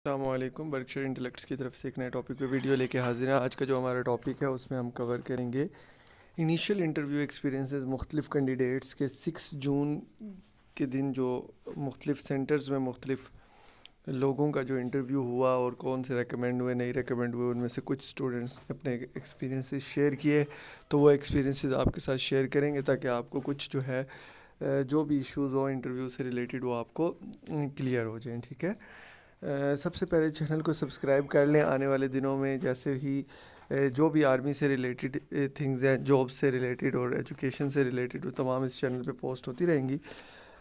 السلام علیکم، برکشر انٹلیکٹس کی طرف سے ایک نئے ٹاپک پہ ویڈیو لے کے حاضر ہیں۔ آج کا جو ہمارا ٹاپک ہے اس میں ہم کور کریں گے انیشیل انٹرویو ایکسپیرینسز مختلف کینڈیڈیٹس کے 6 جون کے دن جو مختلف سینٹرز میں مختلف لوگوں کا جو انٹرویو ہوا اور کون سے ریکمینڈ ہوئے نہیں ریکمینڈ ہوئے، ان میں سے کچھ اسٹوڈنٹس نے اپنے ایکسپیرینسز شیئر کیے، تو وہ ایکسپیرینسز آپ کے ساتھ شیئر کریں گے تاکہ آپ کو کچھ جو ہے جو بھی ایشوز ہوں انٹرویو سے ریلیٹڈ وہ آپ کو کلیئر ہو جائیں، ٹھیک ہے۔ سب سے پہلے چینل کو سبسکرائب کر لیں۔ آنے والے دنوں میں جیسے ہی جو بھی آرمی سے ریلیٹڈ تھنگز ہیں، جاب سے ریلیٹڈ اور ایجوکیشن سے ریلیٹڈ، وہ تمام اس چینل پہ پوسٹ ہوتی رہیں گی،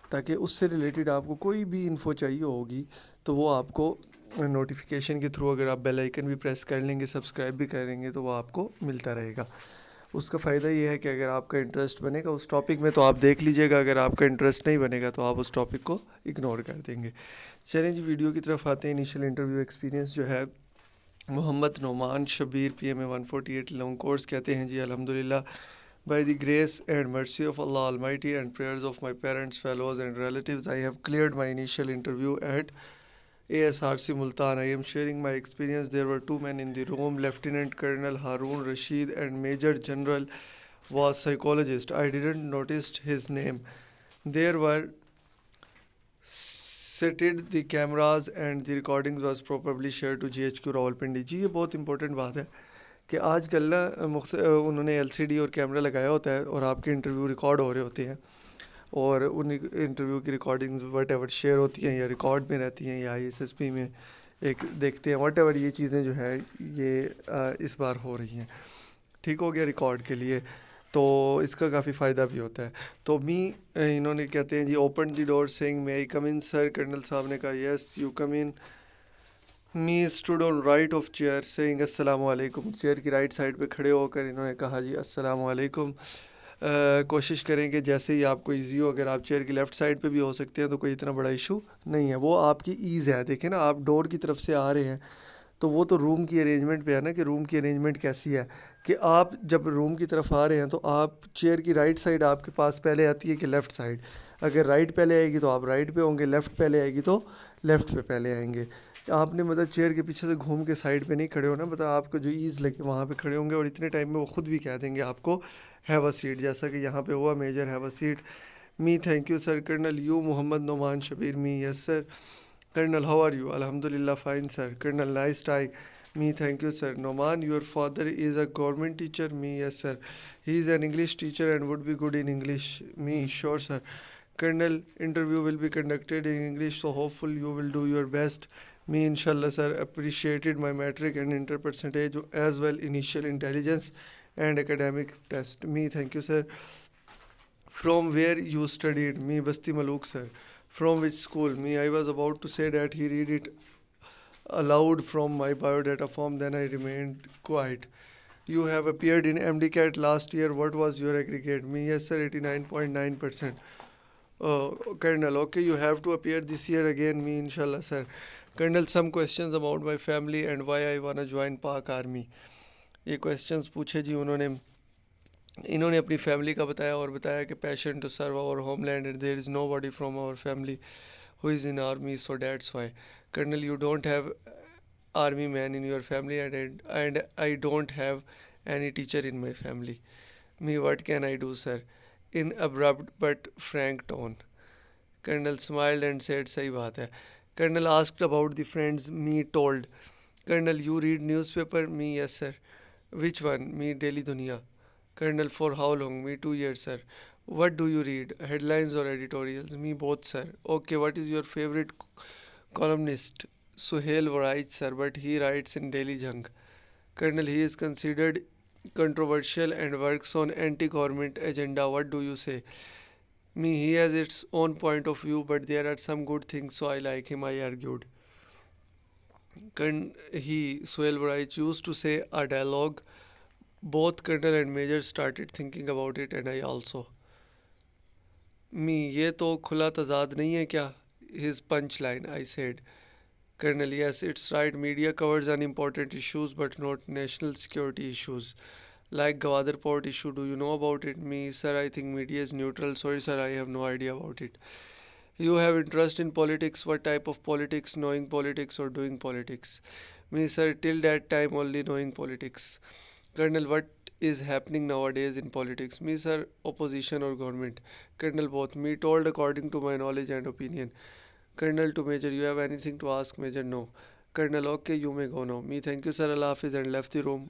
تاکہ اس سے ریلیٹڈ آپ کو کوئی بھی انفو چاہیے ہوگی تو وہ آپ کو نوٹیفیکیشن کے تھرو، اگر آپ بیل آئیکن بھی پریس کر لیں گے، سبسکرائب بھی کریں گے، تو وہ آپ کو ملتا رہے گا۔ اس کا فائدہ یہ ہے کہ اگر آپ کا انٹرسٹ بنے گا اس ٹاپک میں تو آپ دیکھ لیجئے گا، اگر آپ کا انٹرسٹ نہیں بنے گا تو آپ اس ٹاپک کو اگنور کر دیں گے۔ چلیں جی، ویڈیو کی طرف آتے ہیں۔ انیشیل انٹرویو ایکسپیرینس جو ہے محمد نعمان شبیر پی ایم اے 148 لانگ کورس کہتے ہیں جی الحمدللہ by the grace and mercy of Allah Almighty and prayers of my parents, fellows and relatives, I have cleared my initial interview at ASRC Multan. I am sharing my experience. There were two men in the room, Lieutenant Colonel Harun Rashid and Major General was psychologist. I didn't notice his name. There were seated the cameras and the recording was properly share to GHQ Rawalpindi. جی یہ بہت important بات ہے کہ آج کل نا انہوں نے LCD اور کیمرہ لگایا ہوتا ہے اور آپ کے انٹرویو ریکارڈ ہو رہے ہوتے ہیں، اور ان انٹرویو کی ریکارڈنگز وٹ ایور شیئر ہوتی ہیں یا ریکارڈ میں رہتی ہیں یا ISSP میں ایک دیکھتے ہیں، وٹ ایور یہ چیزیں جو ہے یہ اس بار ہو رہی ہیں، ٹھیک ہو گیا ریکارڈ کے لیے، تو اس کا کافی فائدہ بھی ہوتا ہے۔ تو انہوں نے کہتے ہیں جی اوپن دی ڈور سینگ میں آئی کم ان سر، کرنل صاحب نے کہا yes you come in. Me stood on right of chair saying السلام علیکم، چیئر کی رائٹ سائڈ پہ کھڑے ہو کر انہوں نے کہا جی السلام علیکم۔ کوشش کریں کہ جیسے ہی آپ کو ایزی ہو، اگر آپ چیئر کی لیفٹ سائڈ پہ بھی ہو سکتے ہیں تو کوئی اتنا بڑا ایشو نہیں ہے، وہ آپ کی ایز ہے۔ دیکھیں نا، آپ ڈور کی طرف سے آ رہے ہیں تو وہ تو روم کی ارینجمنٹ پہ ہے نا، کہ روم کی ارینجمنٹ کیسی ہے، کہ آپ جب روم کی طرف آ رہے ہیں تو آپ چیئر کی رائٹ سائڈ آپ کے پاس پہلے آتی ہے کہ لیفٹ سائڈ؟ اگر رائٹ پہلے آئے گی تو آپ رائٹ پہ ہوں گے، لیفٹ پہلے آئے گی تو لیفٹ پہ پہلے آئیں گے۔ آپ نے مطلب چیئر کے پیچھے سے گھوم کے سائڈ پہ نہیں کھڑے ہونا، مطلب آپ کو جو ایز لگے وہاں پہ کھڑے ہوں گے، اور اتنے ٹائم میں وہ خود بھی کہہ دیں گے آپ کو ہیو اے سیٹ، جیسا کہ یہاں پہ ہوا major have a seat. Me thank you sir colonel, you Muhammad Noman Shabbir, me yes sir colonel how are you, الحمدللہ fine sir colonel nice tie, me thank you sir Noman your father is a government teacher, me yes sir he is an English teacher and would be good in English, me sure sir colonel interview will be conducted in English so hopeful you will do your best, me inshallah sir appreciated my metric and inter percentage as well initial intelligence and academic test, me thank you sir from where you studied, me Basti Malook sir from which school, me I was about to say that he read it aloud from my biodata form, then I remained quiet. You have appeared in MDCAT last year, what was your aggregate, me yes sir 89.9%. Colonel, okay, you have to appear this year again, me inshallah sir. Colonel, some questions about my family and why I wanna join Pak Army. یہ questions پوچھے جی انہوں نے اپنی family کا بتایا اور بتایا کہ passion to serve our homeland and there is nobody from our family who is in army so that's why. Colonel, you don't have army man in your family and I don't have any teacher in my family, me what can I do sir in abrupt but frank tone. Colonel smiled and said صحیح بات ہے۔ Colonel asked about the friends, me told. Colonel, you read newspaper, me yes sir. Which one, me Daily Dunia. Colonel, for how long, me 2 years sir. What do you read, headlines or editorials, me both sir. Okay, what is your favorite columnist? Suhail Wright sir, but he writes in Daily Jung. Colonel, he is considered controversial and works on anti-government agenda, what do you say? Me, he has its own point of view but there are some good things so I like him, I argued. Suhail Wright used to say a dialogue, both colonel and major started thinking about it and I also. Me, یہ تو کھلا تضاد نہیں ہے کیا؟ His punchline, I said. Colonel, yes, it's right. Media covers unimportant issues but not national security issues. Like Gwadar Port issue, do you know about it? Me, sir, I think media is neutral. Sorry, sir, I have no idea about it. You have interest in politics. What type of politics? Knowing politics or doing politics? Me, sir, till that time only knowing politics. Colonel, what is happening nowadays in politics? Me, sir, opposition or government? Colonel, both. Me, told according to my knowledge and opinion. Colonel, to Major, you have anything to ask? Major, no. Colonel, okay, you may go now. Me, thank you sir, Allah Hafiz, and left the room.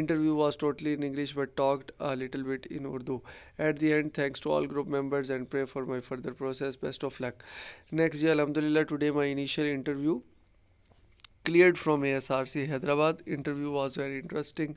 Interview was totally in English but talked a little bit in Urdu. At the end, thanks to all group members and pray for my further process. Best of luck. Next day, Alhamdulillah, today my initial interview cleared from ASRC Hyderabad. Interview was very interesting.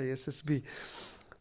ISSB.